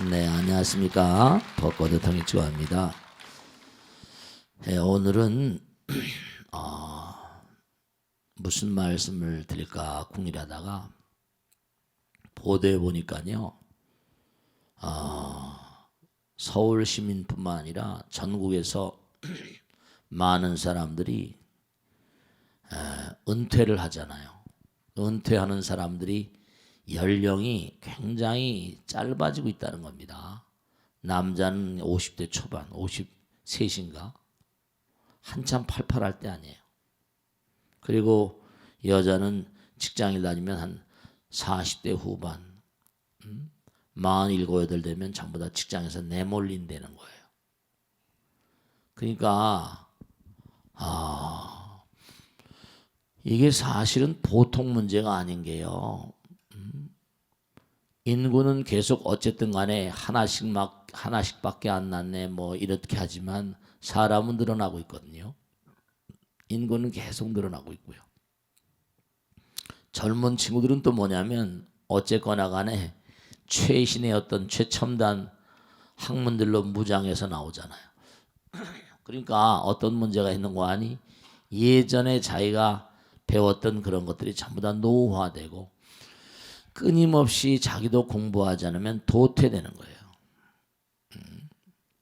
네, 안녕하십니까. 벚꽃의 통일지화입니다. 네, 오늘은 무슨 말씀을 드릴까 궁리하다가 보도에 보니까요, 서울 시민뿐만 아니라 전국에서 많은 사람들이 은퇴를 하잖아요. 은퇴하는 사람들이 연령이 굉장히 짧아지고 있다는 겁니다. 남자는 50대 초반, 53인가? 한참 팔팔할 때 아니에요. 그리고 여자는 직장일 다니면 한 40대 후반, 47, 8 되면 전부 다 직장에서 내몰린다는 거예요. 그러니까 이게 사실은 보통 문제가 아닌 게요. 인구는 계속 어쨌든 간에 하나씩밖에 안 낳네 뭐 이렇게 하지만 사람은 늘어나고 있거든요. 인구는 계속 늘어나고 있고요. 젊은 친구들은 또 뭐냐면 어쨌거나 간에 최신의 어떤 최첨단 학문들로 무장해서 나오잖아요. 그러니까 어떤 문제가 있는 거 아니? 예전에 자기가 배웠던 그런 것들이 전부 다 노후화되고 끊임없이 자기도 공부하지 않으면 도태되는 거예요.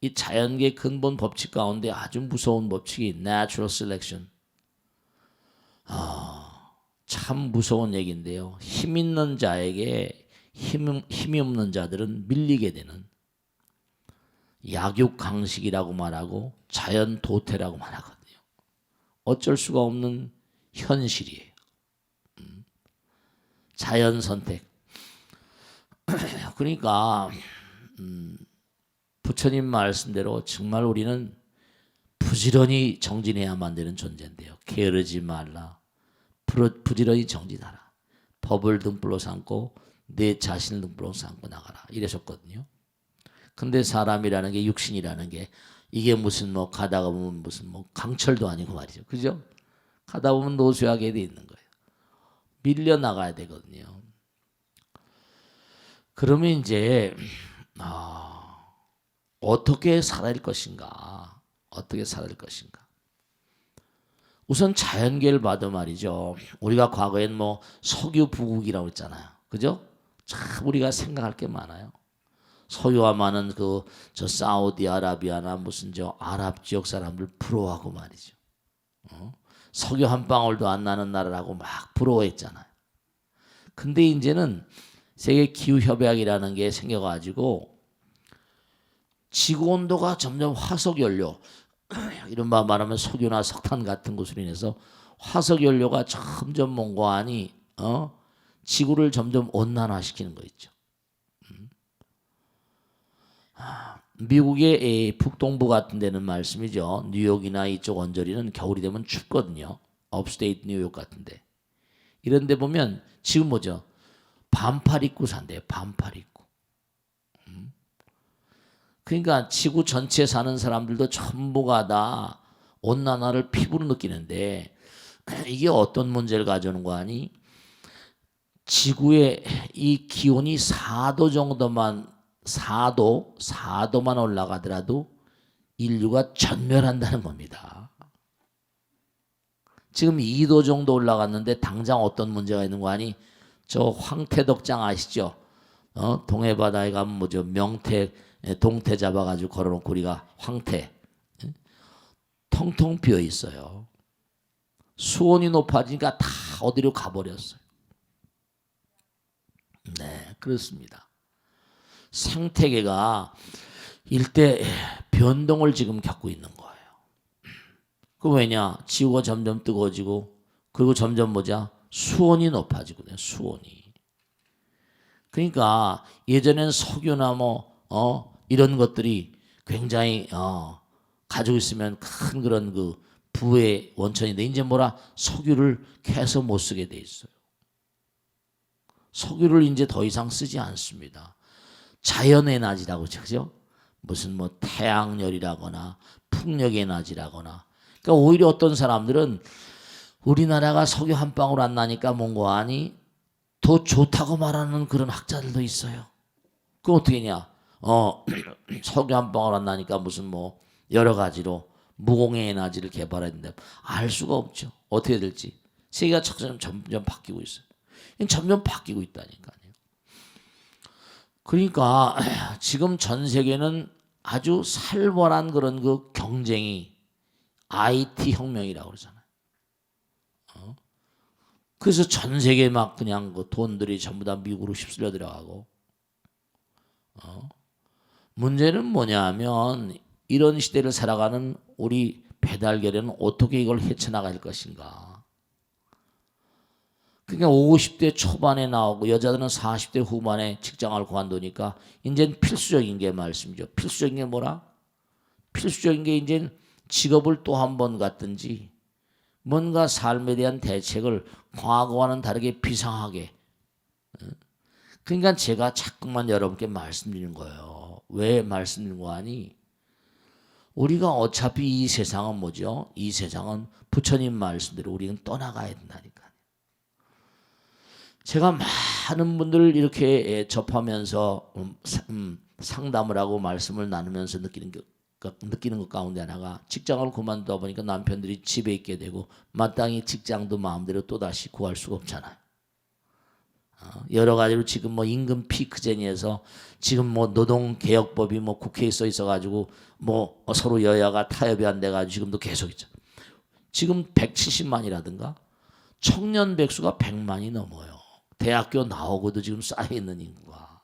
이 자연계 근본 법칙 가운데 아주 무서운 법칙이 natural selection. 참 무서운 얘기인데요. 힘 있는 자에게 힘이 없는 자들은 밀리게 되는 약육강식이라고 말하고 자연 도태라고 말하거든요. 어쩔 수가 없는 현실이에요. 자연 선택. 그러니까 부처님 말씀대로 정말 우리는 부지런히 정진해야만 되는 존재인데요. 게으르지 말라. 부지런히 정진하라. 법을 등불로 삼고 내 자신을 등불로 삼고 나가라. 이러셨거든요. 근데 사람이라는 게 육신이라는 게 이게 무슨 뭐 가다가 보면 무슨 뭐 강철도 아니고 말이죠. 그죠? 가다 보면 노쇠하게 돼 있는 거예요. 밀려 나가야 되거든요. 그러면 이제 어떻게 살아야 할 것인가? 어떻게 살아야 할 것인가? 우선 자연계를 봐도 말이죠. 우리가 과거엔 뭐 석유 부국이라고 했잖아요. 그죠? 참 우리가 생각할 게 많아요. 석유와 많은 저 사우디아라비아나 무슨 저 아랍 지역 사람들 부러워하고 말이죠. 석유 한 방울도 안 나는 나라라고 막 부러워했잖아요. 근데 이제는 세계 기후 협약이라는 게 생겨가지고 지구 온도가 점점 화석 연료, 이른바 말하면 석유나 석탄 같은 것으로 인해서 화석 연료가 점점 몽고하니 지구를 점점 온난화시키는 거 있죠. 미국의 북동부 같은 데는 말씀이죠. 뉴욕이나 이쪽 언저리는 겨울이 되면 춥거든요. 업스테이트 뉴욕 같은데 이런 데 보면 지금 뭐죠? 반팔 입고 산대요. 반팔 입고. 그러니까 지구 전체에 사는 사람들도 전부가 다 온난화를 피부로 느끼는데 이게 어떤 문제를 가져오는 거 아니? 지구의 이 기온이 4도 정도만 4도만 올라가더라도 인류가 전멸한다는 겁니다. 지금 2도 정도 올라갔는데 당장 어떤 문제가 있는 거 아니? 저 황태덕장 아시죠? 동해 바다에 가면 뭐죠? 명태, 동태 잡아가지고 걸어놓고 우리가 황태 텅텅 비어 있어요. 수온이 높아지니까 다 어디로 가버렸어요. 네, 그렇습니다. 생태계가 일대 변동을 지금 겪고 있는 거예요. 그 왜냐? 지구가 점점 뜨거워지고 그리고 점점 뭐죠? 수온이 높아지거든요. 수온이. 그러니까 예전엔 석유나 뭐 이런 것들이 굉장히 가지고 있으면 큰 그런 그 부의 원천인데 이제 뭐라 석유를 계속 못 쓰게 돼 있어요. 석유를 이제 더 이상 쓰지 않습니다. 자연에너지라고 그죠? 무슨 뭐 태양열이라거나 풍력에너지라거나. 그러니까 오히려 어떤 사람들은 우리나라가 석유 한 방울 안 나니까 뭔가 아니 더 좋다고 말하는 그런 학자들도 있어요. 그럼 어떻게 했냐? 석유 한 방울 안 나니까 무슨 뭐 여러 가지로 무공해 에너지를 개발했는데 알 수가 없죠. 어떻게 될지. 세계가 점점 바뀌고 있어요. 점점 바뀌고 있다니까요. 그러니까 지금 전 세계는 아주 살벌한 그런 그 경쟁이 IT 혁명이라고 그러잖아요. 그래서 전 세계 막 그냥 그 돈들이 전부 다 미국으로 휩쓸려 들어가고 문제는 뭐냐 하면 이런 시대를 살아가는 우리 배달계는 어떻게 이걸 헤쳐나갈 것인가. 그러니까 50대 초반에 나오고 여자들은 40대 후반에 직장을 그만두니까 이제는 필수적인 게 말씀이죠. 필수적인 게 뭐라? 필수적인 게 이제 직업을 또 한 번 갖든지 뭔가 삶에 대한 대책을 과거와는 다르게 비상하게. 그러니까 제가 자꾸만 여러분께 말씀드리는 거예요. 왜 말씀드리는 거 아니? 우리가 어차피 이 세상은 뭐죠? 이 세상은 부처님 말씀대로 우리는 떠나가야 된다니까요. 제가 많은 분들을 이렇게 접하면서 상담을 하고 말씀을 나누면서 느끼는 것 가운데 하나가 직장을 그만두다 보니까 남편들이 집에 있게 되고 마땅히 직장도 마음대로 또다시 구할 수가 없잖아요. 여러 가지로 지금 뭐 임금 피크제니에서 지금 뭐 노동개혁법이 뭐 국회에 써 있어가지고 뭐 서로 여야가 타협이 안 돼가지고 지금도 계속 있죠. 지금 170만이라든가 청년 백수가 100만이 넘어요. 대학교 나오고도 지금 쌓여있는 인구가.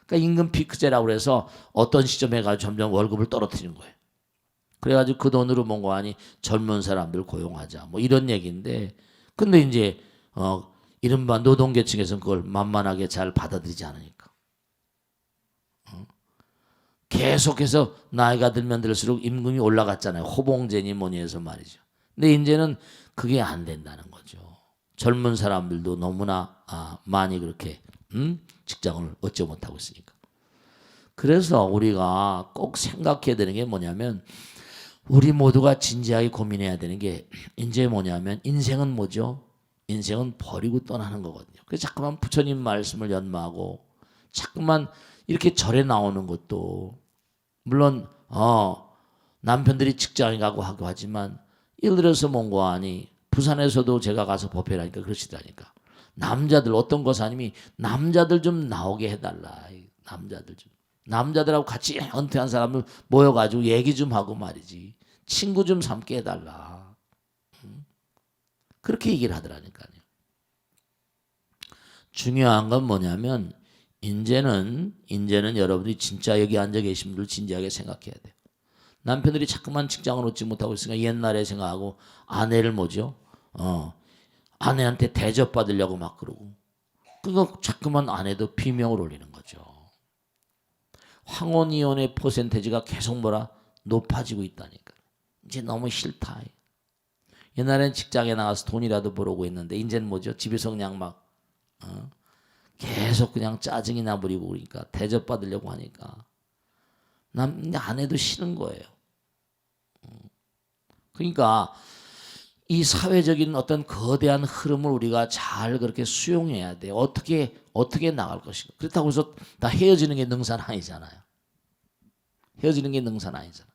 그러니까 임금 피크제라고 해서 어떤 시점에 가서 점점 월급을 떨어뜨리는 거예요. 그래가지고 그 돈으로 뭔가 하니 젊은 사람들 고용하자 뭐 이런 얘기인데 근데 이제 이른바 노동계층에서는 그걸 만만하게 잘 받아들이지 않으니까. 계속해서 나이가 들면 들수록 임금이 올라갔잖아요. 호봉제니 뭐니 해서 말이죠. 근데 이제는 그게 안 된다는 거죠. 젊은 사람들도 너무나 많이 그렇게 직장을 얻지 못하고 있으니까. 그래서 우리가 꼭 생각해야 되는 게 뭐냐면 우리 모두가 진지하게 고민해야 되는 게 이제 뭐냐면 인생은 뭐죠? 인생은 버리고 떠나는 거거든요. 그래서 자꾸만 부처님 말씀을 연마하고 자꾸만 이렇게 절에 나오는 것도 물론 남편들이 직장에 가고 하고 하지만 예를 들어서 뭔가 하니 부산에서도 제가 가서 법회를 하니까 그러시다니까. 남자들 어떤 거사님이 남자들 좀 나오게 해달라. 남자들 좀. 남자들하고 같이 은퇴한 사람을 모여가지고 얘기 좀 하고 말이지. 친구 좀 삼게 해달라. 그렇게 얘기를 하더라니까요. 중요한 건 뭐냐면 이제는 여러분이 진짜 여기 앉아 계신 분들 진지하게 생각해야 돼요. 남편들이 자꾸만 직장을 얻지 못하고 있으니까 옛날에 생각하고 아내를 뭐죠? 아내한테 대접받으려고 막 그러고 그거 자꾸만 아내도 비명을 올리는 거죠. 황혼이혼의 퍼센테이지가 계속 높아지고 있다니까. 이제 너무 싫다. 옛날엔 직장에 나가서 돈이라도 벌어오고 했는데 이제는 뭐죠? 집에서 그냥 막 계속 그냥 짜증이 나버리고 그러니까 대접받으려고 하니까 아내도 싫은 거예요. 그러니까 이 사회적인 어떤 거대한 흐름을 우리가 잘 그렇게 수용해야 돼요. 어떻게 나갈 것인가. 그렇다고 해서 다 헤어지는 게 능사는 아니잖아요. 헤어지는 게 능사는 아니잖아요.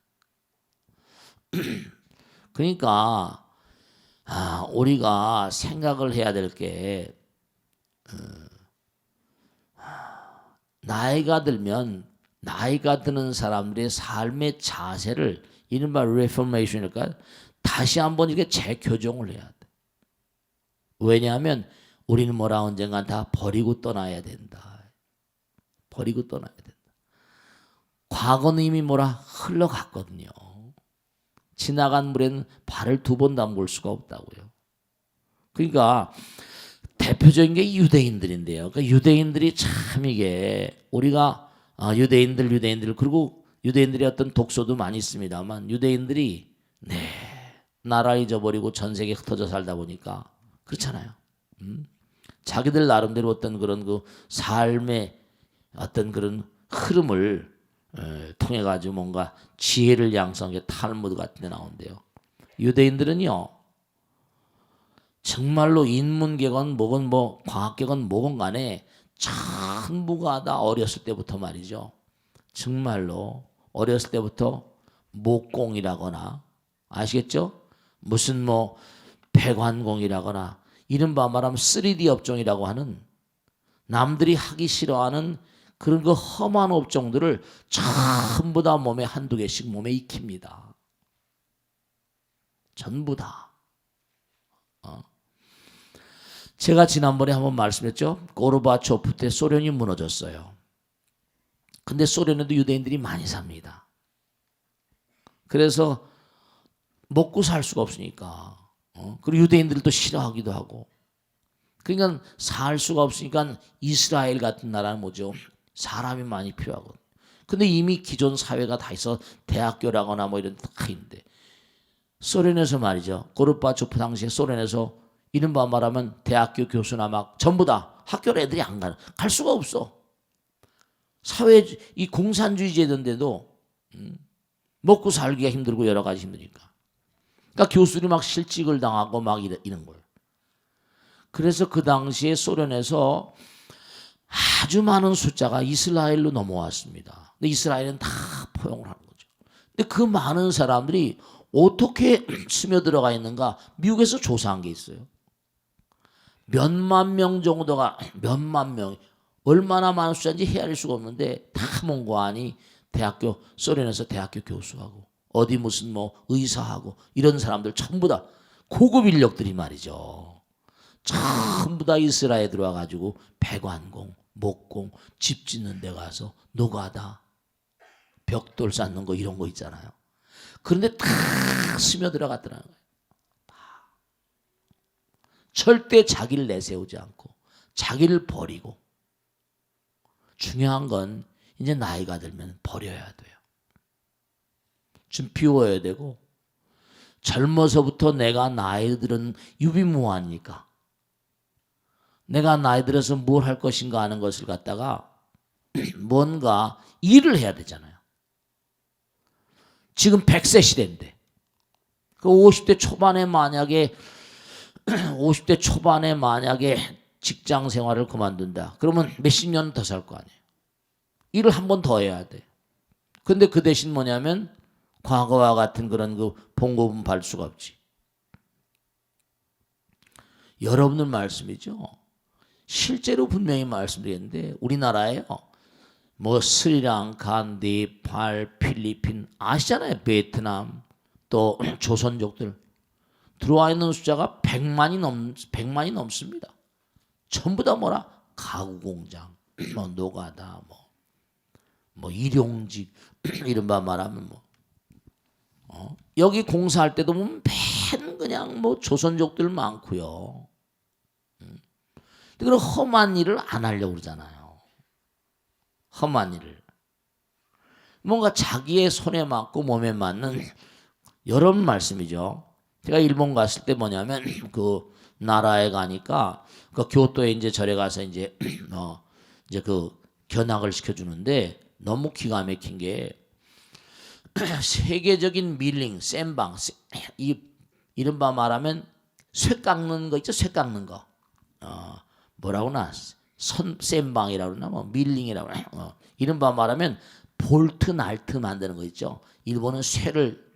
그러니까 우리가 생각을 해야 될 게 나이가 드는 사람들의 삶의 자세를 이른바 레포메이션일까요? 다시 한번 이렇게 재교정을 해야 돼. 왜냐하면 우리는 언젠간 다 버리고 떠나야 된다. 버리고 떠나야 된다. 과거는 이미 흘러갔거든요. 지나간 물에는 발을 2번 담글 수가 없다고요. 그러니까 대표적인 게 유대인들인데요. 그러니까 유대인들이 참 이게 우리가 유대인들 그리고 유대인들의 어떤 독소도 많이 있습니다만 유대인들이 나라 잊어버리고 전 세계에 흩어져 살다 보니까 그렇잖아요. 자기들 나름대로 어떤 그런 그 삶의 어떤 그런 흐름을 통해 가지고 뭔가 지혜를 양성한 게 탈무드 같은 데 나온대요. 유대인들은요. 정말로 인문계건 뭐건 과학계건 뭐건 간에 전부가 다 어렸을 때부터 말이죠. 정말로 어렸을 때부터 목공이라거나 아시겠죠? 무슨 뭐 배관공이라거나 이른바 말하면 3D 업종이라고 하는 남들이 하기 싫어하는 그런 그 험한 업종들을 전부 다 몸에 한두 개씩 몸에 익힙니다. 전부 다. 제가 지난번에 한번 말씀했죠. 고르바초프 때 소련이 무너졌어요. 근데 소련에도 유대인들이 많이 삽니다. 그래서 먹고 살 수가 없으니까. 그리고 유대인들도 싫어하기도 하고. 그러니까 살 수가 없으니까 이스라엘 같은 나라는 뭐죠? 사람이 많이 필요하고. 근데 이미 기존 사회가 다 있어 대학교라거나 뭐 이런 다 있는데 소련에서 말이죠. 고르바초프 당시에 소련에서 이른바 말하면 대학교 교수나 막 전부 다 학교를 애들이 안 가는 갈 수가 없어. 사회 이 공산주의제던데도 먹고 살기가 힘들고 여러 가지 힘드니까. 그러니까 교수들이 막 실직을 당하고 막 이런 거예요. 그래서 그 당시에 소련에서 아주 많은 숫자가 이스라엘로 넘어왔습니다. 근데 이스라엘은 다 포용을 하는 거죠. 근데 그 많은 사람들이 어떻게 스며들어가 있는가 미국에서 조사한 게 있어요. 몇만 명 정도가 몇만 명 얼마나 많은 숫자인지 헤아릴 수가 없는데 다 몽고하니 대학교 소련에서 대학교 교수하고 어디 무슨 뭐 의사하고 이런 사람들 전부 다 고급 인력들이 말이죠. 전부 다 이스라엘에 들어와 가지고 배관공, 목공, 집 짓는 데 가서 노가다, 벽돌 쌓는 거 이런 거 있잖아요. 그런데 다 스며들어갔더라는 거예요. 다. 절대 자기를 내세우지 않고 자기를 버리고 중요한 건 이제 나이가 들면 버려야 돼요. 좀 비워야 되고 젊어서부터 내가 나이 들은 유비무환이니까 내가 나이 들어서 뭘 할 것인가 하는 것을 갖다가 뭔가 일을 해야 되잖아요. 지금 100세 시대인데 그 50대 초반에 만약에 50대 초반에 만약에 직장 생활을 그만둔다. 그러면 몇십 년 더 살 거 아니에요. 일을 한 번 더 해야 돼. 근데 그 대신 뭐냐면 과거와 같은 그런 그 봉급은 받을 수가 없지. 여러분들 말씀이죠. 실제로 분명히 말씀드리는데 우리나라에요. 뭐 스리랑카, 네팔, 필리핀 아시잖아요. 베트남 또 조선족들 들어와 있는 숫자가 100만이 넘습니다. 전부 다 뭐라 가구 공장, 뭐 노가다, 뭐 일용직 이른바 말하면 뭐 여기 공사할 때도 보면 맨 그냥 뭐 조선족들 많고요. 그런 험한 일을 안 하려고 그러잖아요. 험한 일을. 뭔가 자기의 손에 맞고 몸에 맞는 여러분 말씀이죠. 제가 일본 갔을 때 뭐냐면 그 나라에 가니까 그 교토에 이제 절에 가서 이제 이제 그 견학을 시켜주는데 너무 기가 막힌 게 세계적인 밀링, 쌤방, 이른바 말하면 쇠 깎는 거 있죠? 쇠 깎는 거. 뭐라고 나? 쌤방이라고 그러나 뭐 밀링이라고 그러나. 이른바 말하면 볼트, 날트 만드는 거 있죠? 일본은 쇠를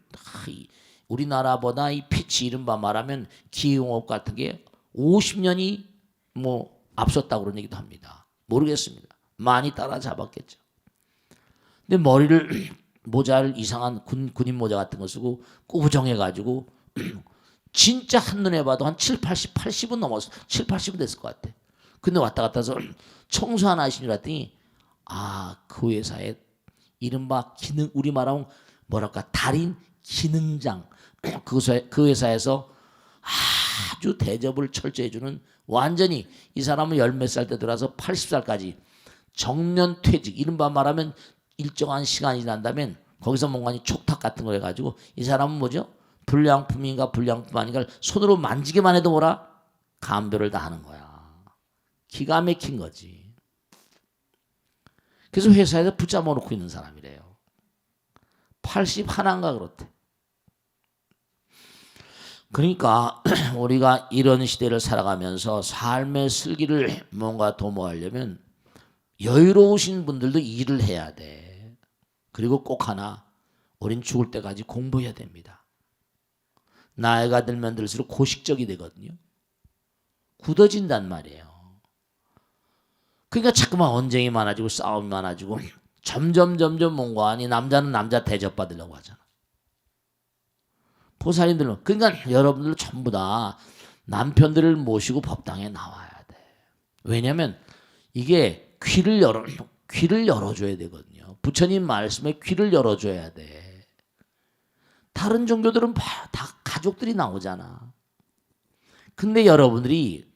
우리나라보다 이 피치 이른바 말하면 기용업 같은 게 50년이 뭐 앞섰다고 그런 얘기도 합니다. 모르겠습니다. 많이 따라잡았겠죠. 근데 머리를 모자를 이상한 군인 모자 같은 거 쓰고 꾸부정해가지고 진짜 한눈에 봐도 한 7, 80, 80은 넘었어. 7, 80은 됐을 것 같아. 근데 왔다 갔다 해서 청소 하나 하시니 그랬더니 그 회사에 이른바 기능 우리 말하면 뭐랄까 달인 기능장 그 회사에서 아주 대접을 철저히 해주는 완전히 이 사람은 열 몇 살 때 들어와서 80살까지 정년 퇴직 이른바 말하면 일정한 시간이 지난다면 거기서 뭔가 촉탁 같은 거 해가지고 이 사람은 뭐죠? 불량품인가 불량품 아닌가 손으로 만지기만 해도 뭐라 감별을 다 하는 거야. 기가 막힌 거지. 그래서 회사에서 붙잡아 놓고 있는 사람이래요. 81인가 그렇대. 그러니까 우리가 이런 시대를 살아가면서 삶의 슬기를 뭔가 도모하려면 여유로우신 분들도 일을 해야 돼. 그리고 꼭 하나, 우린 죽을 때까지 공부해야 됩니다. 나이가 들면 들수록 고식적이 되거든요. 굳어진단 말이에요. 그러니까 자꾸만 언쟁이 많아지고 싸움이 많아지고 점점 뭔가 아니 남자는 남자 대접받으려고 하잖아. 보살님들은 그러니까 여러분들 전부 다 남편들을 모시고 법당에 나와야 돼. 왜냐하면 이게 귀를 열어줘야 되거든요. 부처님 말씀에 귀를 열어줘야 돼. 다른 종교들은 다 가족들이 나오잖아. 근데 여러분들이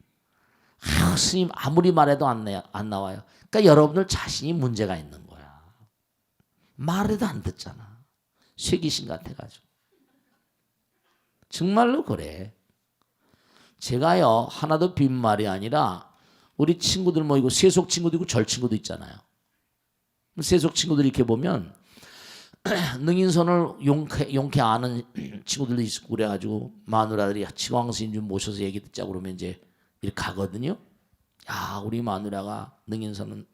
스님 아무리 말해도 안 나와요. 그러니까 여러분들 자신이 문제가 있는 거야. 말해도 안 듣잖아. 쇠귀신 같아가지고. 정말로 그래. 제가요 하나도 빈말이 아니라 우리 친구들 모이고 세속 친구도 있고 절 친구도 있잖아요. 세속 친구들 이렇게 보면 능인선을 용케 아는 친구들도 있고 그래가지고 마누라들이 지광스님 좀 모셔서 얘기 듣자고 그러면 이제 이렇게 가거든요. 야 우리 마누라가 능인선은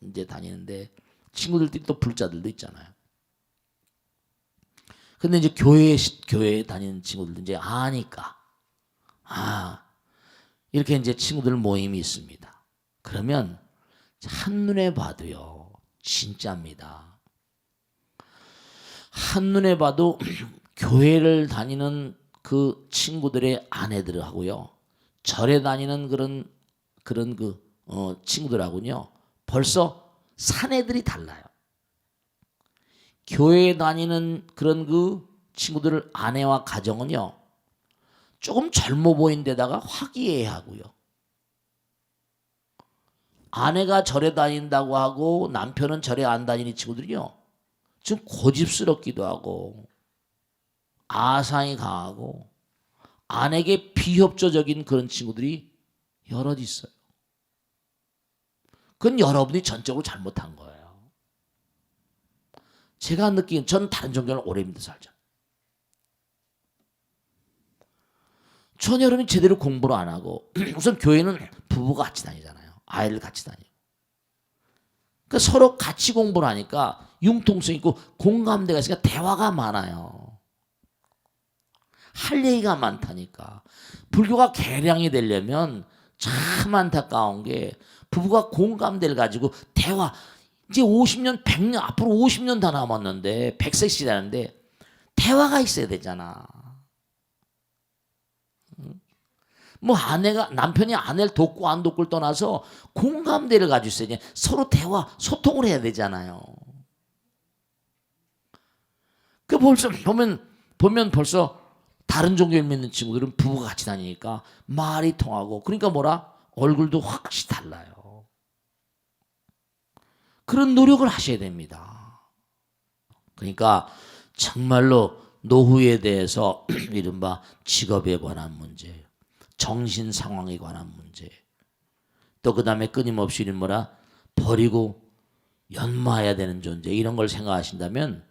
이제 다니는데 친구들끼리 또 불자들도 있잖아요. 근데 이제 교회에 다니는 친구들도 이제 아니까 이렇게 이제 친구들 모임이 있습니다. 그러면 한눈에 봐도요 진짜입니다. 한눈에 봐도 교회를 다니는 그 친구들의 아내들하고요 절에 다니는 그런 친구들하고요 벌써 사내들이 달라요. 교회에 다니는 그런 그 친구들 아내와 가정은요 조금 젊어 보인 데다가 화기애애하고요. 아내가 절에 다닌다고 하고 남편은 절에 안 다니는 친구들이요 좀 고집스럽기도 하고 아상이 강하고 아내에게 비협조적인 그런 친구들이 여럿 있어요. 그건 여러분이 전적으로 잘못한 거예요. 제가 느낀 전 다른 종교를 오래 믿어 살죠. 전 여러분이 제대로 공부를 안 하고 우선 교회는 부부가 같이 다니잖아요. 아이를 같이 다니고. 그러니까 서로 같이 공부를 하니까 융통성 있고 공감대가 있으니까 대화가 많아요. 할 얘기가 많다니까. 불교가 개량이 되려면 참 안타까운 게 부부가 공감대를 가지고 대화 이제 50년 100년 앞으로 50년 다 남았는데 100세 시대인데 대화가 있어야 되잖아. 뭐 남편이 아내를 돕고 안 돕고를 떠나서 공감대를 가지고 있어야 돼. 서로 대화 소통을 해야 되잖아요. 그 벌써 보면 벌써 다른 종교를 믿는 친구들은 부부가 같이 다니니까 말이 통하고 그러니까 뭐라 얼굴도 확실히 달라요. 그런 노력을 하셔야 됩니다. 그러니까 정말로 노후에 대해서 이른바 직업에 관한 문제, 정신 상황에 관한 문제, 또 그 다음에 끊임없이 뭐라 버리고 연마해야 되는 존재 이런 걸 생각하신다면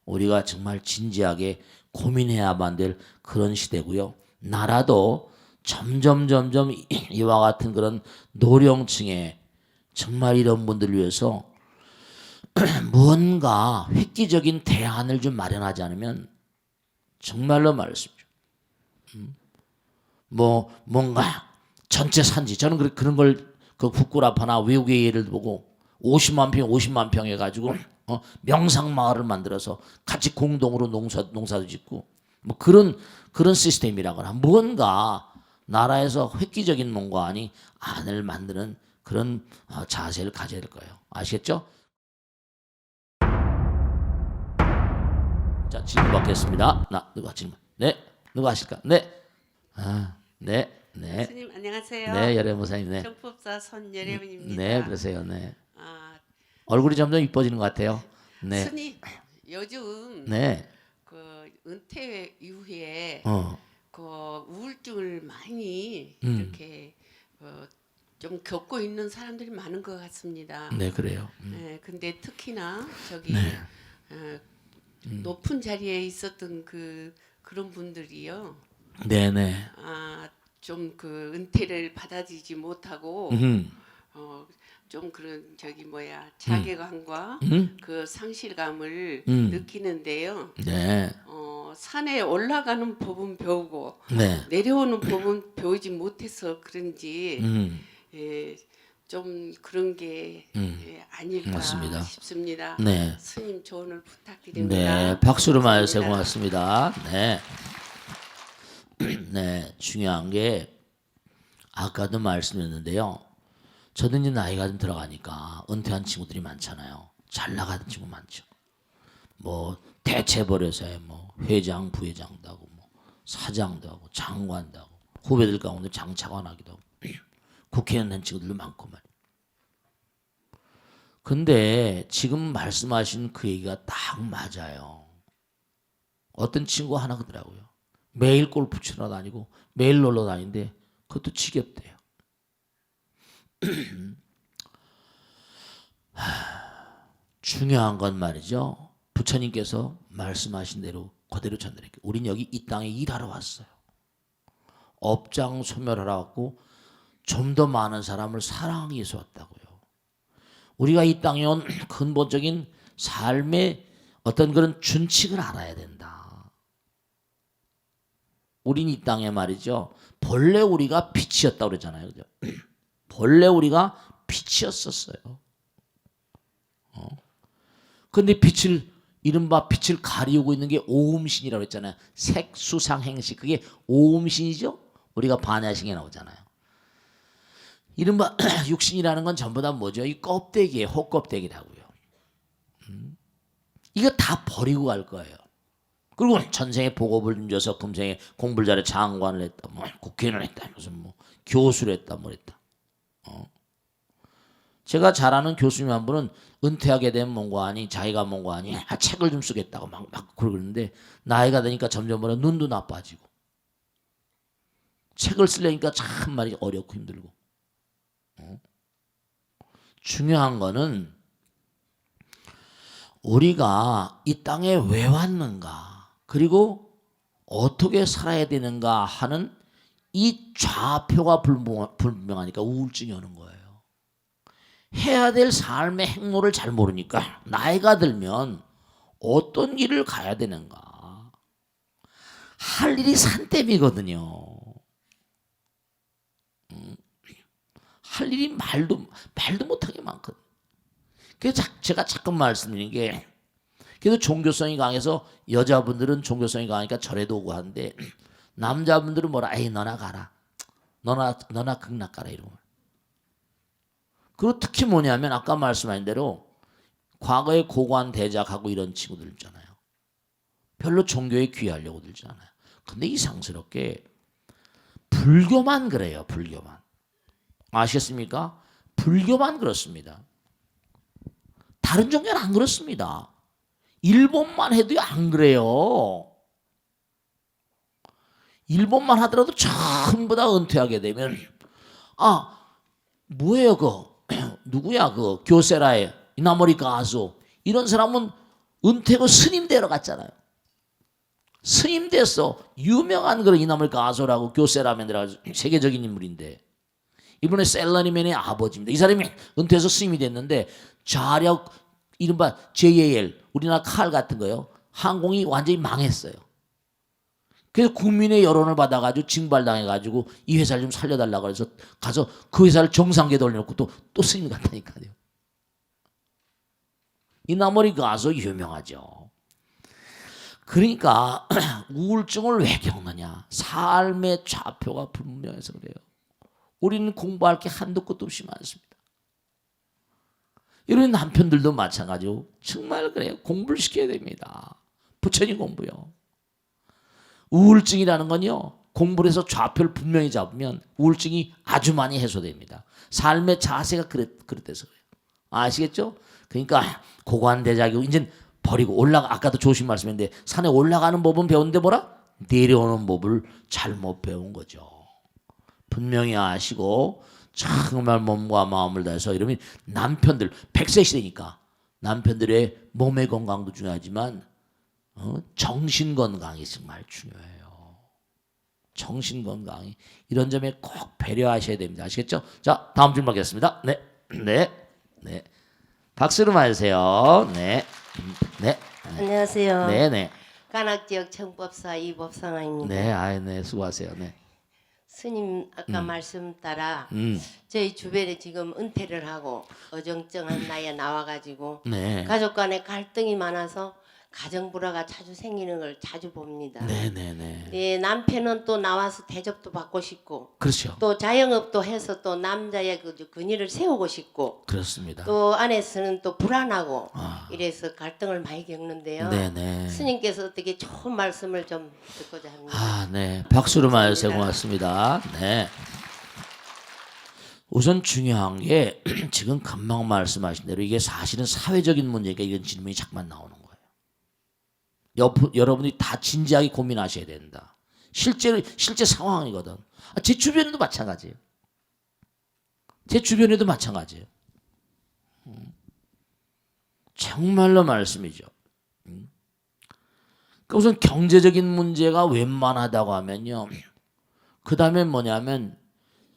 우리가 정말 진지하게 고민해야만 될 그런 시대고요. 나라도 점점 이와 같은 그런 노령층에 정말 이런 분들을 위해서 무언가 획기적인 대안을 좀 마련하지 않으면 정말로 말씀이죠. 뭔가 전체 산지 저는 그런 걸 그 북구라파나 외국의 예를 보고 50만 평 해가지고 명상 마을을 만들어서 같이 공동으로 농사도 짓고 뭐 그런 시스템이라거나 무언가 나라에서 획기적인 뭔가 아니 안을 만드는 그런 자세를 가져야 될 거예요. 아시겠죠? 자 질문 받겠습니다. 누가 질문? 네, 누가 하실까? 네, 네. 스님 안녕하세요. 네, 여래무사님. 네. 정법사 손여래문입니다. 네, 그러세요. 네. 얼굴이 점점 이뻐지는 것 같아요. 네. 스님 요즘 네. 그 은퇴 이후에 어. 그 우울증을 많이 이렇게 좀 겪고 있는 사람들이 많은 것 같습니다. 네, 그래요. 네, 근데 특히나 저기 네. 높은 자리에 있었던 그런 분들이요. 네네. 좀 그 은퇴를 받아들이지 못하고 좀 그런 자괴감과 그 상실감을 음. 느끼는데요. 네. 산에 올라가는 법은 배우고 네. 내려오는 법은 배우지 못해서 그런지 음. 예, 좀 그런 게 아닐까 맞습니다. 싶습니다. 네. 스님 조언을 부탁드립니다. 네. 박수로 감사합니다. 말씀 고맙습니다. 네. 네. 중요한 게 아까도 말씀드렸는데요. 저도 이제 나이가 좀 들어가니까 은퇴한 친구들이 많잖아요. 잘 나가는 친구 많죠. 뭐 대체 버려서야 뭐 회장, 부회장도 하고 뭐 사장도 하고 장관도 하고 후배들 가운데 장차관 하기도 하고 국회의원 된 친구들도 많고 말이에요. 근데 지금 말씀하신 그 얘기가 딱 맞아요. 어떤 친구 하나 그러더라고요. 매일 골프 치러 다니고 매일 놀러 다니는데 그것도 지겹대요. 중요한 건 말이죠. 부처님께서 말씀하신 대로 그대로 전달할게요. 우린 여기 이 땅에 일하러 왔어요. 업장 소멸하러 왔고 좀 더 많은 사람을 사랑하기 위해서 왔다고요. 우리가 이 땅에 온 근본적인 삶의 어떤 그런 준칙을 알아야 된다. 우린 이 땅에 말이죠. 본래 우리가 빛이었다고 그러잖아요. 그죠? 본래 우리가 빛이었었어요. 근데 빛을 이른바 빛을 가리우고 있는 게 오음신이라고 했잖아요. 색수상행식 그게 오음신이죠. 우리가 반야신에 나오잖아요. 이른바 육신이라는 건 전부 다 뭐죠? 이 껍데기에 혹껍데기라고요. 이거 다 버리고 갈 거예요. 그리고 전생에 복업을 좀 줘서 금생에 공부를 잘해 장관을 했다, 뭐 국회의원을 했다, 무슨 뭐 교수를 했다, 뭐 했다. 제가 잘 아는 교수님 한 분은 은퇴하게 되면 뭔가 아니 자기가 뭔가 아니 책을 좀 쓰겠다고 막 그러는데 나이가 드니까 점점 눈도 나빠지고 책을 쓰려니까 참 말이 어렵고 힘들고. 중요한 거는 우리가 이 땅에 왜 왔는가 그리고 어떻게 살아야 되는가 하는 이 좌표가 불분명하니까 우울증이 오는 거예요. 해야 될 삶의 행로를 잘 모르니까 나이가 들면 어떤 길을 가야 되는가 할 일이 산더미거든요. 할 일이 말도 못하게 많거든요. 그래서 제가 자꾸 말씀드리는 게 그래도 종교성이 강해서 여자분들은 종교성이 강하니까 절에도 오고 하는데 남자분들은 뭐라 에이 너나 가라 너나 극락 가라 이러고. 그리고 특히 뭐냐면 아까 말씀하신 대로 과거에 고관 대작하고 이런 친구들 있잖아요. 별로 종교에 귀하려고 들지 않아요. 근데 이상스럽게 불교만 그래요. 불교만. 아시겠습니까? 불교만 그렇습니다. 다른 종교는 안 그렇습니다. 일본만 해도 안 그래요. 일본만 하더라도 전부 다 은퇴하게 되면 뭐예요 누구야 교세라의 이나모리 가수 이런 사람은 은퇴고 스님 되러 갔잖아요. 스님 돼서 유명한 그런 이나모리 가수라고 교세라면 들어가서 세계적인 인물인데 이번에 셀러니맨의 아버지입니다. 이 사람이 은퇴해서 스님이 됐는데 자력 이른바 JAL 우리나라 칼 같은 거요. 항공이 완전히 망했어요. 그래서 국민의 여론을 받아가지고 징발당해가지고 이 회사를 좀 살려달라고 해서 가서 그 회사를 정상계에 돌려놓고 또 스님 같다니까요. 이나모리 가수 유명하죠. 그러니까 우울증을 왜 겪느냐. 삶의 좌표가 불분명해서 그래요. 우리는 공부할 게 한도 끝도 없이 많습니다. 이런 남편들도 마찬가지고 정말 그래요. 공부를 시켜야 됩니다. 부처님 공부요. 우울증이라는 건요. 공부를 해서 좌표를 분명히 잡으면 우울증이 아주 많이 해소됩니다. 삶의 자세가 그랬대서 그래요. 아시겠죠? 그러니까 고관대작이고 이제 버리고 아까도 조심 말씀했는데 산에 올라가는 법은 배웠는데 뭐라? 내려오는 법을 잘못 배운 거죠. 분명히 아시고 정말 몸과 마음을 다해서 이러면 남편들 100세 시대니까 남편들의 몸의 건강도 중요하지만 정신 건강이 정말 중요해요. 정신 건강이 이런 점에 꼭 배려하셔야 됩니다. 아시겠죠? 자, 다음 질문 받겠습니다. 네. 네. 박수로 맞으세요. 네. 네. 안녕하세요. 네, 네. 간악지역 청법사 이법상아입니다. 네, 네, 수고하세요. 네. 스님 아까 말씀 따라 음. 저희 주변에 지금 은퇴를 하고 어정쩡한 나이에 나와가지고 네. 가족 간에 갈등이 많아서 가정 불화가 자주 생기는 걸 자주 봅니다. 네, 네, 네. 예, 남편은 또 나와서 대접도 받고 싶고 그렇죠. 또 자영업도 해서 또 남자의 그 근위를 세우고 싶고 그렇습니다. 또 아내서는 또 불안하고 아. 이래서 갈등을 많이 겪는데요. 네, 네. 스님께서 어떻게 좋은 말씀을 좀 듣고자 합니다. 아, 네. 박수로 맞으세요. 고맙습니다. 네. 우선 중요한 게 지금 금방 말씀하신 대로 이게 사실은 사회적인 문제니까 이런 질문이 자꾸만 나오는 거예요. 여러분이 다 진지하게 고민하셔야 된다. 실제 상황이거든. 제 주변에도 마찬가지예요. 제 주변에도 마찬가지예요. 정말로 말씀이죠. 그러니까 우선 경제적인 문제가 웬만하다고 하면요. 그 다음에 뭐냐면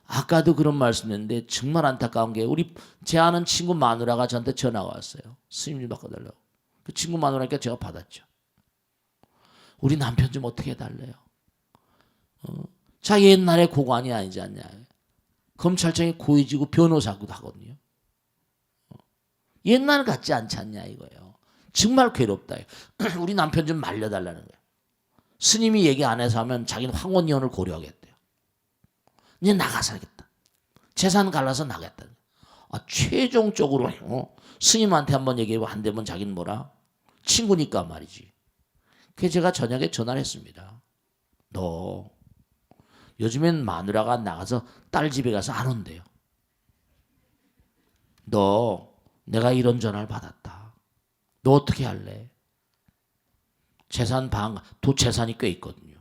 아까도 그런 말씀했는데 정말 안타까운 게 제 아는 친구 마누라가 저한테 전화가 왔어요. 스님 좀 바꿔달라고. 그 친구 마누라니까 제가 받았죠. 우리 남편 좀 어떻게 해달래요. 자 옛날에 고관이 아니지 않냐. 검찰청에 고위직고 변호사기도 하거든요. 옛날 같지 않지 않냐 이거예요. 정말 괴롭다. 우리 남편 좀 말려달라는 거예요. 스님이 얘기 안 해서 하면 자기는 황혼이혼을 고려하겠대요. 이제 나가 살겠다. 재산 갈라서 나겠다. 최종적으로 스님한테 한번 얘기하고 안 되면 자기는 뭐라? 친구니까 말이지. 그래서 제가 저녁에 전화를 했습니다. 너 요즘엔 마누라가 나가서 딸 집에 가서 안 온대요. 너 내가 이런 전화를 받았다. 너 어떻게 할래? 재산 재산이 꽤 있거든요.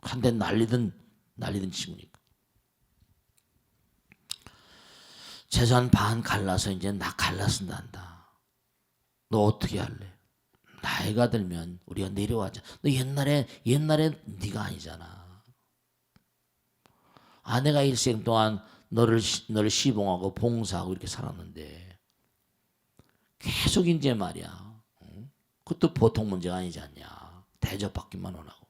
한 대 날리든 친구니까. 재산 반 갈라서 이제 나 갈라쓴단다. 너 어떻게 할래? 나이가 들면 우리가 내려와자. 너 옛날에 네가 아니잖아. 아내가 일생 동안 너를 시봉하고 봉사하고 이렇게 살았는데 계속 이제 말이야. 그것도 보통 문제가 아니지 않냐. 대접받기만 원하고.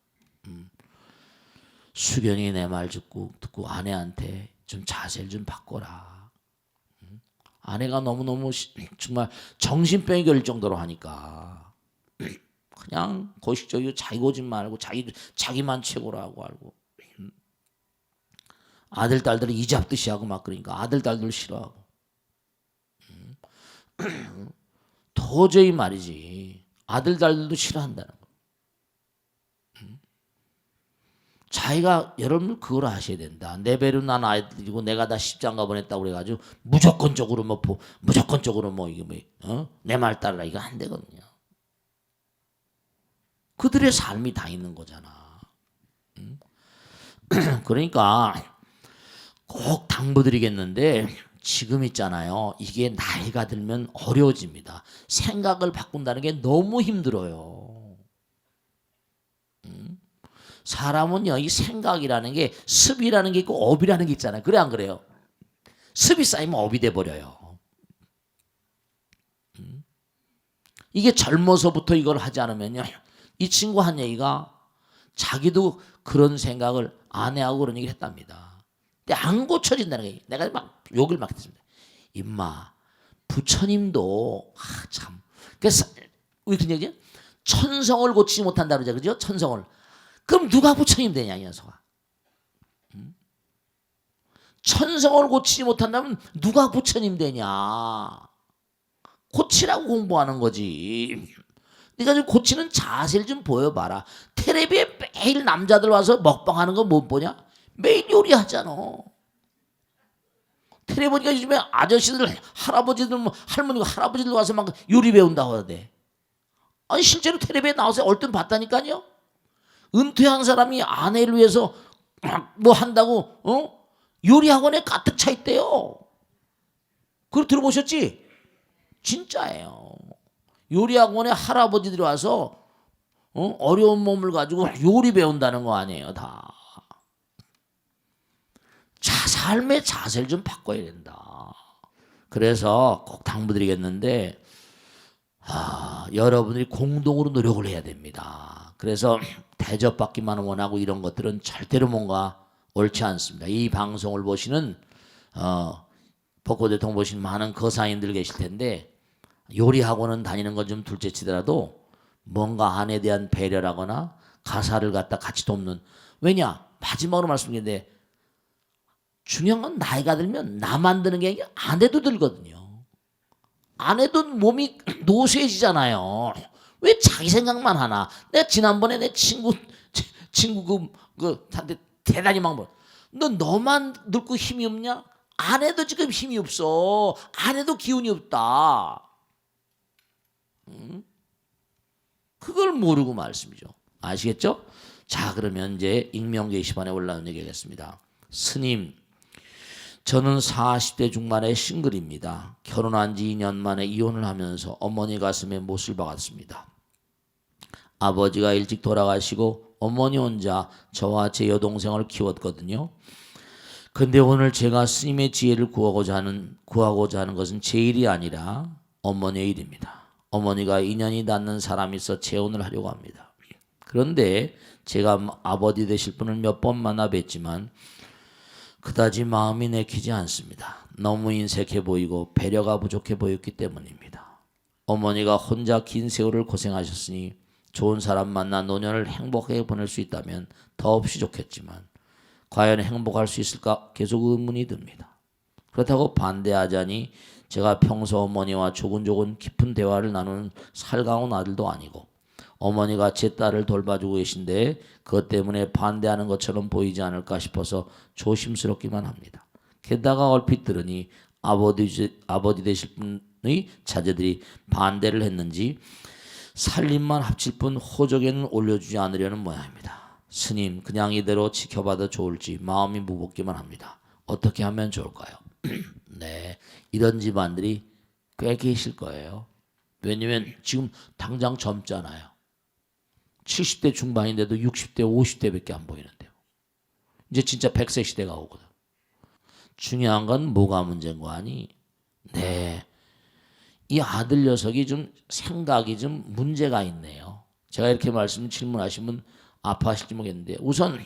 수견이 내 말 듣고 아내한테 좀 자세를 좀 바꿔라. 아내가 너무너무 정말 정신병이 걸 정도로 하니까 그냥 고식적이고 자기 고집 말고 자기만 최고라고 알고 아들 딸들을 이잡듯이 하고 막 그러니까 아들 딸들 싫어하고 도저히 말이지 아들 딸들도 싫어한다는 거. 자기가 여러분 그걸 아셔야 된다. 내 배로 난 아이들이고 내가 다 십장가 보냈다고 그래가지고 무조건적으로 이게 내 말 따르라 이거 안 되거든요. 그들의 삶이 다 있는 거잖아. 그러니까 꼭 당부드리겠는데 지금 있잖아요. 이게 나이가 들면 어려워집니다. 생각을 바꾼다는 게 너무 힘들어요. 사람은요, 이 생각이라는 게 습이라는 게 있고 업이라는 게 있잖아요. 그래 안 그래요? 습이 쌓이면 업이 돼 버려요. 이게 젊어서부터 이걸 하지 않으면요, 이 친구 한 얘기가 자기도 그런 생각을 아내하고 그런 얘기를 했답니다. 근데 안 고쳐진다는 거예요. 내가 막 욕을 막 했습니다. 임마, 부처님도 참. 그래서 왜 그런 얘기죠? 천성을 고치지 못한다 그러죠, 그죠? 천성을. 그럼 누가 부처님 되냐 이 녀석아. 천성을 고치지 못한다면 누가 부처님 되냐. 고치라고 공부하는 거지. 네가 좀 고치는 자세를 좀 보여봐라. 텔레비에 매일 남자들 와서 먹방하는 거 못 보냐? 매일 요리하잖아. 텔레비 보니까 요즘에 아저씨들 할아버지들 할머니가 할아버지들 와서 막 요리 배운다고 하대. 아니 실제로 텔레비에 나와서 얼른 봤다니까요. 은퇴한 사람이 아내를 위해서 뭐 한다고 요리 학원에 가득 차 있대요. 그걸 들어보셨지? 진짜예요. 요리 학원에 할아버지들이 와서 어려운 몸을 가지고 요리 배운다는 거 아니에요, 다. 삶의 자세를 좀 바꿔야 된다. 그래서 꼭 당부드리겠는데 여러분들이 공동으로 노력을 해야 됩니다. 그래서 대접받기만 원하고 이런 것들은 절대로 뭔가 옳지 않습니다. 이 방송을 보시는 벚꽃 대통령 보시는 많은 거사인들 계실 텐데 요리학원은 다니는 건 좀 둘째치더라도 뭔가 아내에 대한 배려라거나 가사를 갖다 같이 돕는, 왜냐 마지막으로 말씀드리는데 중요한 건 나이가 들면 나만 드는 게 아니라 아내도 들거든요. 아내도 몸이 노쇠해지잖아요. 왜 자기 생각만 하나. 내가 지난번에 내 친구 한테 대단히 막 뭐, 너 너만 늙고 힘이 없냐? 아내도 지금 힘이 없어. 아내도 기운이 없다. 그걸 모르고 말씀이죠. 아시겠죠? 자, 그러면 이제 익명 게시판에 올라온 얘기하겠습니다. 스님, 저는 40대 중반의 싱글입니다. 결혼한 지 2년 만에 이혼을 하면서 어머니 가슴에 못을 박았습니다. 아버지가 일찍 돌아가시고 어머니 혼자 저와 제 여동생을 키웠거든요. 근데 오늘 제가 스님의 지혜를 구하고자 하는 것은 제 일이 아니라 어머니의 일입니다. 어머니가 인연이 닿는 사람이 있어 재혼을 하려고 합니다. 그런데 제가 아버지 되실 분을 몇 번 만나 뵀지만 그다지 마음이 내키지 않습니다. 너무 인색해 보이고 배려가 부족해 보였기 때문입니다. 어머니가 혼자 긴 세월을 고생하셨으니 좋은 사람 만나 노년을 행복하게 보낼 수 있다면 더없이 좋겠지만 과연 행복할 수 있을까 계속 의문이 듭니다. 그렇다고 반대하자니 제가 평소 어머니와 조근조근 깊은 대화를 나누는 살가운 아들도 아니고 어머니가 제 딸을 돌봐주고 계신데 그것 때문에 반대하는 것처럼 보이지 않을까 싶어서 조심스럽기만 합니다. 게다가 얼핏 들으니 아버지 되실 분의 자제들이 반대를 했는지 살림만 합칠 뿐 호적에는 올려주지 않으려는 모양입니다. 스님, 그냥 이대로 지켜봐도 좋을지 마음이 무겁기만 합니다. 어떻게 하면 좋을까요? 네, 이런 집안들이 꽤 계실 거예요. 왜냐면 지금 당장 젊잖아요. 70대 중반인데도 60대, 50대밖에 안 보이는데요. 이제 진짜 100세 시대가 오거든. 중요한 건 뭐가 문제인 거 아니? 네, 이 아들 녀석이 좀 생각이 좀 문제가 있네요. 제가 이렇게 질문하시면 아파하실지 모르겠는데 우선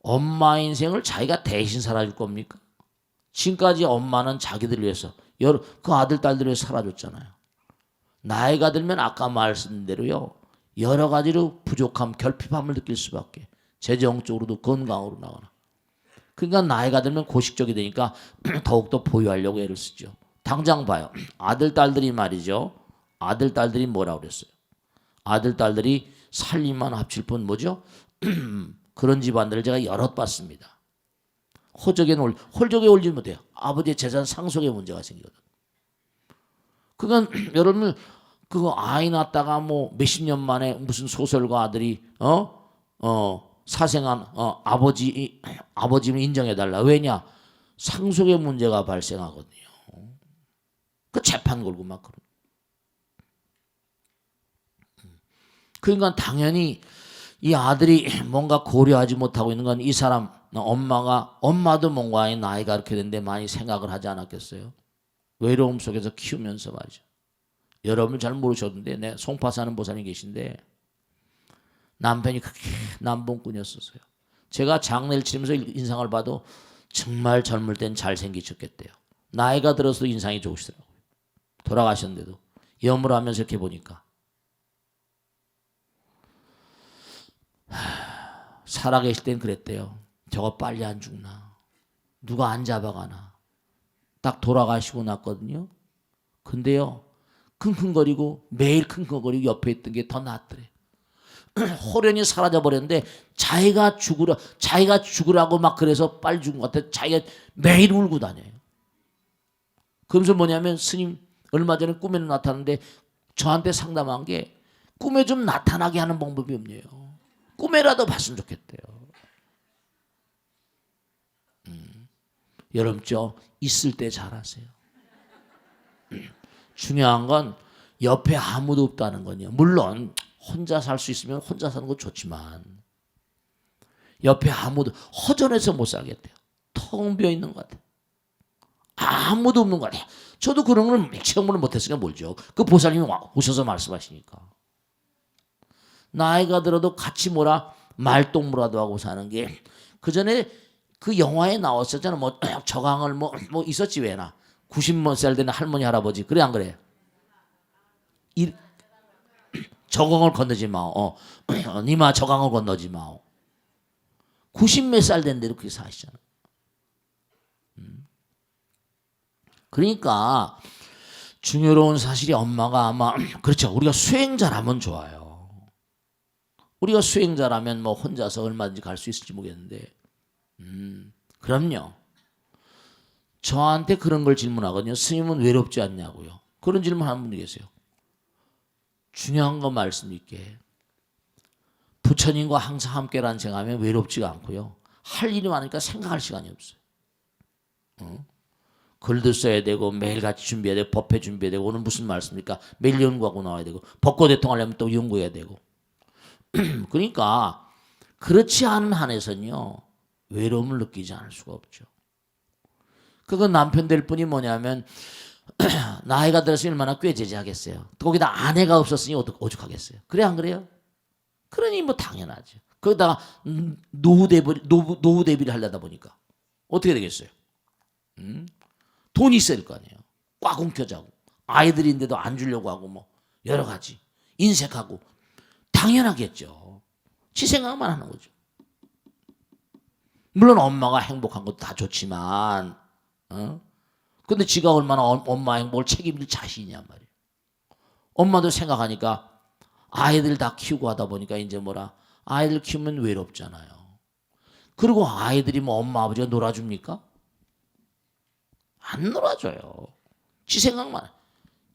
엄마 인생을 자기가 대신 살아줄 겁니까? 지금까지 엄마는 자기들 위해서 그 아들 딸들 위해서 살아줬잖아요. 나이가 들면 아까 말씀드린 대로요 여러 가지로 부족함, 결핍함을 느낄 수밖에. 재정적으로도 건강으로 나거나. 그러니까 나이가 들면 고식적이 되니까 더욱더 보유하려고 애를 쓰죠. 당장 봐요. 아들 딸들이 말이죠. 아들 딸들이 뭐라고 그랬어요? 아들 딸들이 살림만 합칠 뿐 뭐죠? 그런 집안들을 제가 여럿 봤습니다. 홀적에 올리면 돼요. 아버지의 재산 상속에 문제가 생기거든. 그건 여러분 그거 아이 낳다가 뭐 몇십 년 만에 무슨 소설가 아들이 사생한 아버지를 인정해 달라. 왜냐? 상속의 문제가 발생하거든요. 그 재판 걸고 막 그런. 그러니까 당연히 이 아들이 뭔가 고려하지 못하고 있는 건 이 사람 엄마도 뭔가 나이가 이렇게 됐는데 많이 생각을 하지 않았겠어요? 외로움 속에서 키우면서 말이죠. 여러분 잘 모르셨는데 내 송파 사는 보살님 계신데 남편이 그렇게 남봉꾼이었어요. 제가 장례를 치르면서 인상을 봐도 정말 젊을 땐 잘생기셨겠대요. 나이가 들어서도 인상이 좋으시더라고요. 돌아가셨는데도 염을 하면서 이렇게 보니까 살아계실 땐 그랬대요. 저거 빨리 안 죽나? 누가 안 잡아가나? 딱 돌아가시고 났거든요. 근데요 킁킁거리고 매일 킁킁거리고 옆에 있던 게 더 낫더래. 호련히 사라져 버렸는데 자기가 죽으라고 막 그래서 빨리 죽은 것 같아. 자기가 매일 울고 다녀요. 그러면서 뭐냐면 스님 얼마 전에 꿈에는 나타났는데 저한테 상담한 게 꿈에 좀 나타나게 하는 방법이 없네요. 꿈에라도 봤으면 좋겠대요. 여러분 저 있을 때 잘하세요. 중요한 건 옆에 아무도 없다는 거요. 물론 혼자 살 수 있으면 혼자 사는 거 좋지만 옆에 아무도 허전해서 못 살겠대요. 텅 비어 있는 것 같아요. 아무도 없는 거 아니에요. 저도 그런 걸 체험을 못했으니까 몰죠. 그 보살님이 오셔서 말씀하시니까. 나이가 들어도 같이 말동무라도 하고 사는 게 그 전에 그 영화에 나왔었잖아. 뭐 저강을 뭐 있었지 왜나 90살 되는 할머니 할아버지 그래 안 그래? 저강을 건너지 마오. 니마 저강을 건너지 마오. 90몇 살 된데도 그렇게 사시잖아. 그러니까 중요로운 사실이 엄마가 아마 그렇죠. 우리가 수행자라면 좋아요. 우리가 수행자라면 뭐 혼자서 얼마든지 갈 수 있을지 모르겠는데, 그럼요. 저한테 그런 걸 질문하거든요. 스님은 외롭지 않냐고요. 그런 질문 하는 분이 계세요. 중요한 거 말씀드릴게. 부처님과 항상 함께라는 생각하면 외롭지가 않고요. 할 일이 많으니까 생각할 시간이 없어요. 글도 써야 되고 매일같이 준비해야 되고 법회 준비해야 되고 오늘 무슨 말씀입니까? 매일 연구하고 나와야 되고 법고 대통하려면 또 연구해야 되고 그러니까 그렇지 않은 한에서는요. 외로움을 느끼지 않을 수가 없죠. 그건 남편 될 뿐이 뭐냐면 나이가 들어서 얼마나 꾀죄죄하겠어요. 거기다 아내가 없었으니 오죽하겠어요. 그래 안 그래요? 그러니 뭐 당연하죠. 거기다가 노후 대비를 하려다 보니까 어떻게 되겠어요? 돈이 있어야 될 거 아니에요. 꽉 움켜자고 아이들인데도 안 주려고 하고 뭐 여러 가지 인색하고 당연하겠죠. 지 생각만 하는 거죠. 물론 엄마가 행복한 것도 다 좋지만 근데 지가 얼마나 엄마 행복을 책임질 자신이냔 말이에요. 엄마도 생각하니까 아이들 다 키우고 하다 보니까 이제 아이들 키우면 외롭잖아요. 그리고 아이들이 뭐 엄마 아버지가 놀아줍니까? 안 놀아줘요. 지 생각만 해요.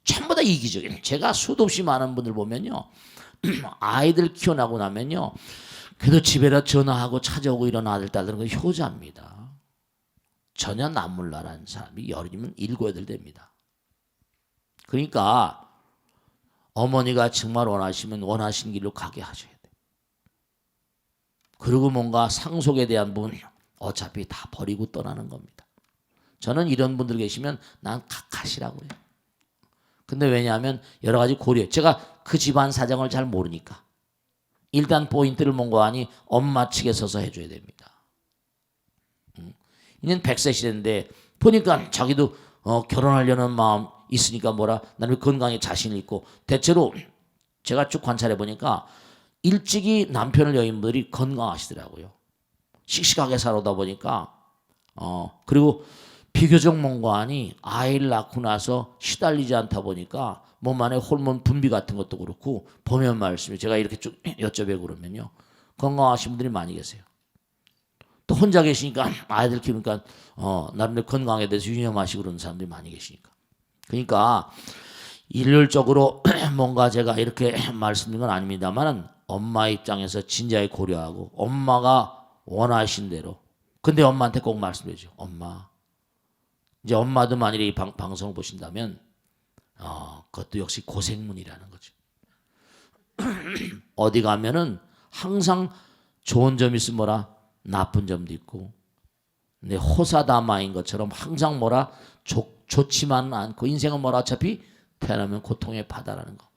전부 다 이기적인. 제가 수도 없이 많은 분들 보면요. 아이들 키워나고 나면요. 그래도 집에다 전화하고 찾아오고 이런 아들 딸들은 그 효자입니다. 전혀 남몰라라는 사람이 열이면 7, 8 됩니다. 그러니까 어머니가 정말 원하시면 원하신 길로 가게 하셔야 돼요. 그리고 뭔가 상속에 대한 부분 어차피 다 버리고 떠나는 겁니다. 저는 이런 분들 계시면 난 가시라고요. 근데 왜냐하면 여러 가지 고려. 제가 그 집안 사정을 잘 모르니까. 일단 포인트를 뭔가 하니 엄마 측에 서서 해줘야 됩니다. 이제는 100세 시대인데 보니까 자기도 결혼하려는 마음 있으니까 나는 건강에 자신 있고 대체로 제가 쭉 관찰해 보니까 일찍이 남편을 여인 분들이 건강하시더라고요. 씩씩하게 살아오다 보니까 그리고 비교적 뭔가 하니 아이를 낳고 나서 시달리지 않다 보니까 몸 안에 호르몬 분비 같은 것도 그렇고 보면 말씀이 제가 이렇게 쭉 여쭤보고 그러면요. 건강하신 분들이 많이 계세요. 또 혼자 계시니까 아이들 키우니까 나름대로 건강에 대해서 유념하시고 그러는 사람들이 많이 계시니까. 그러니까 일률적으로 뭔가 제가 이렇게 말씀드린 건 아닙니다만 엄마 입장에서 진지하게 고려하고 엄마가 원하신 대로 근데 엄마한테 꼭 말씀해줘. 엄마 이제 엄마도 만일에 이 방송을 보신다면 그것도 역시 고생문이라는 거죠. 어디 가면은 항상 좋은 점이 있으면 나쁜 점도 있고 근데 호사다마인 것처럼 항상 좋지만은 않고 인생은 어차피 태어나면 고통의 바다라는 거.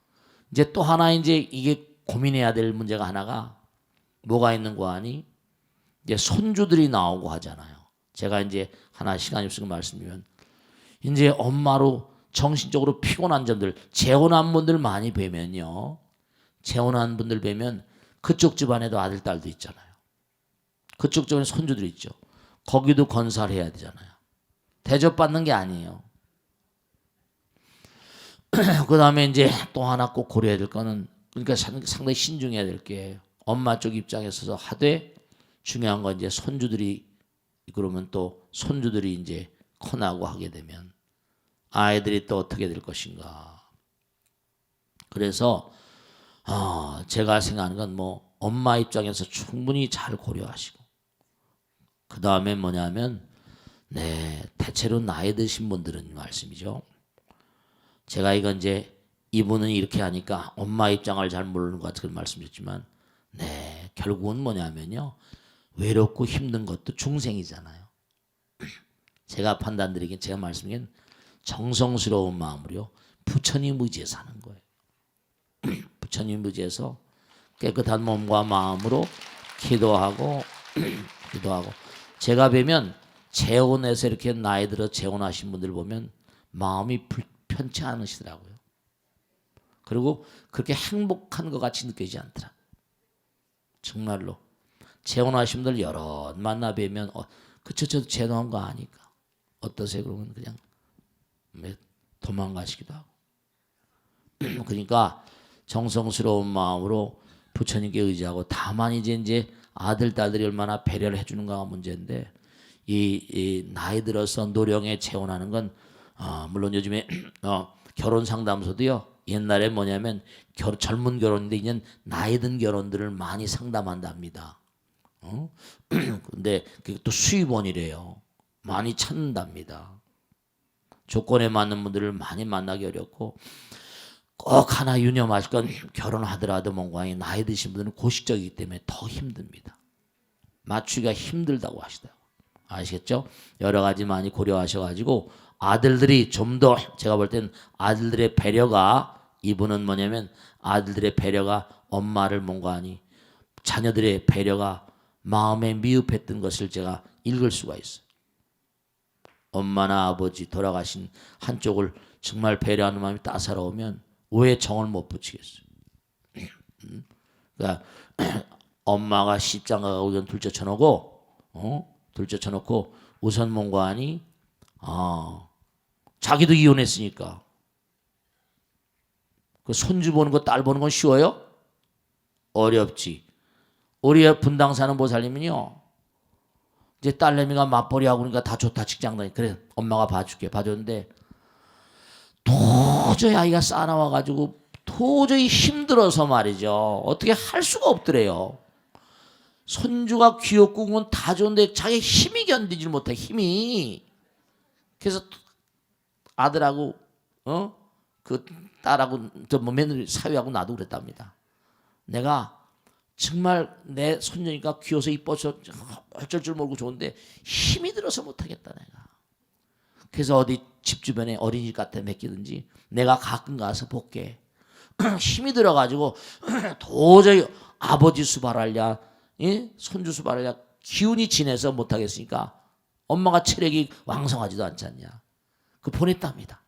이제 또 하나 이제 이게 고민해야 될 문제가 하나가 뭐가 있는 거 아니? 이제 손주들이 나오고 하잖아요. 제가 이제 하나 시간이 없으니까 말씀드리면 이제 엄마로 정신적으로 피곤한 점들 재혼한 분들 많이 뵈면요. 재혼한 분들 뵈면 그쪽 집안에도 아들 딸도 있잖아요. 그쪽 집안에 손주들이 있죠. 거기도 건설해야 되잖아요. 대접받는 게 아니에요. 그 다음에 이제 또 하나 꼭 고려해야 될 거는 그러니까 상당히 신중해야 될 게 엄마 쪽 입장에 서서 하되 중요한 건 이제 손주들이 그러면 또 손주들이 이제 커나고 하게 되면 아이들이 또 어떻게 될 것인가. 그래서 제가 생각하는 건 엄마 입장에서 충분히 잘 고려하시고 그 다음에 뭐냐면 대체로 나이 드신 분들은 말씀이죠. 제가 이건 이제 이분은 이렇게 하니까 엄마 입장을 잘 모르는 것 같은 말씀이었지만 결국은 뭐냐면요. 외롭고 힘든 것도 중생이잖아요. 제가 판단드리긴 제가 말씀드린 정성스러운 마음으로요. 부처님 의지에 사는 거예요. 부처님 의지에서 깨끗한 몸과 마음으로 기도하고 기도하고 제가 뵈면 재혼해서 이렇게 나이 들어 재혼하신 분들 보면 마음이 편치 않으시더라고요. 그리고 그렇게 행복한 것 같이 느껴지지 않더라. 정말로 재혼하신 분들 여러 만나 뵈면 그쵸 저도 재혼한 거 아니까 어떠세요? 그러면 그냥 도망가시기도 하고 그러니까 정성스러운 마음으로 부처님께 의지하고 다만 이제 아들 딸들이 얼마나 배려를 해주는가가 문제인데 이 나이 들어서 노령에 재혼하는 건 물론 요즘에 결혼 상담소도요 옛날에 뭐냐면 젊은 결혼인데 이제 나이 든 결혼들을 많이 상담한답니다. 근데 그게 또 수입원이래요. 많이 찾는답니다. 조건에 맞는 분들을 많이 만나기 어렵고 꼭 하나 유념하실 건 결혼하더라도 뭔가 나이 드신 분들은 고식적이기 때문에 더 힘듭니다. 맞추기가 힘들다고 하시더라고요. 아시겠죠? 여러 가지 많이 고려하셔가지고 아들들이 좀 더 제가 볼 땐 아들들의 배려가 이분은 뭐냐면 아들들의 배려가 엄마를 뭔가하니 자녀들의 배려가 마음에 미흡했던 것을 제가 읽을 수가 있어요. 엄마나 아버지 돌아가신 한쪽을 정말 배려하는 마음이 따사로우면 왜 정을 못 붙이겠어요? 그러니까 엄마가 십장가 가고 이건 둘째 쳐놓고 둘째 쳐놓고 우선 뭔가 하니 자기도 이혼했으니까 그 손주 보는 거 딸 보는 건 쉬워요? 어렵지. 우리 분당 사는 보살님은요 이제 딸내미가 맞벌이 하고 그러니까 다 좋다 직장 다니 그래 엄마가 봐줄게 봐줬는데 도저히 아이가 싸나와가지고 도저히 힘들어서 말이죠 어떻게 할 수가 없더래요. 손주가 귀엽고 그건 다 좋은데 자기 힘이 견디질 못해 힘이. 그래서 아들하고 그 딸하고 저 며느리 사위하고 나도 그랬답니다. 내가 정말 내 손녀니까 귀여워서 이뻐서 어쩔 줄 모르고 좋은데 힘이 들어서 못하겠다 내가. 그래서 어디 집 주변에 어린이집 같은 데 맡기든지 내가 가끔 가서 볼게. 힘이 들어가지고 도저히 아버지 수발하랴 손주 수발하랴 기운이 진해서 못하겠으니까 엄마가 체력이 왕성하지도 않지 않냐. 그 보냈답니다.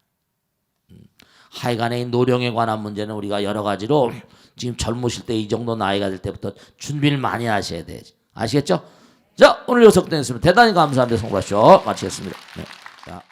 하여간에 노령에 관한 문제는 우리가 여러 가지로 지금 젊으실 때 이 정도 나이가 될 때부터 준비를 많이 하셔야 돼. 아시겠죠? 자 오늘 요석 댄스는 대단히 감사합니다. 송구하시오. 마치겠습니다. 네. 자.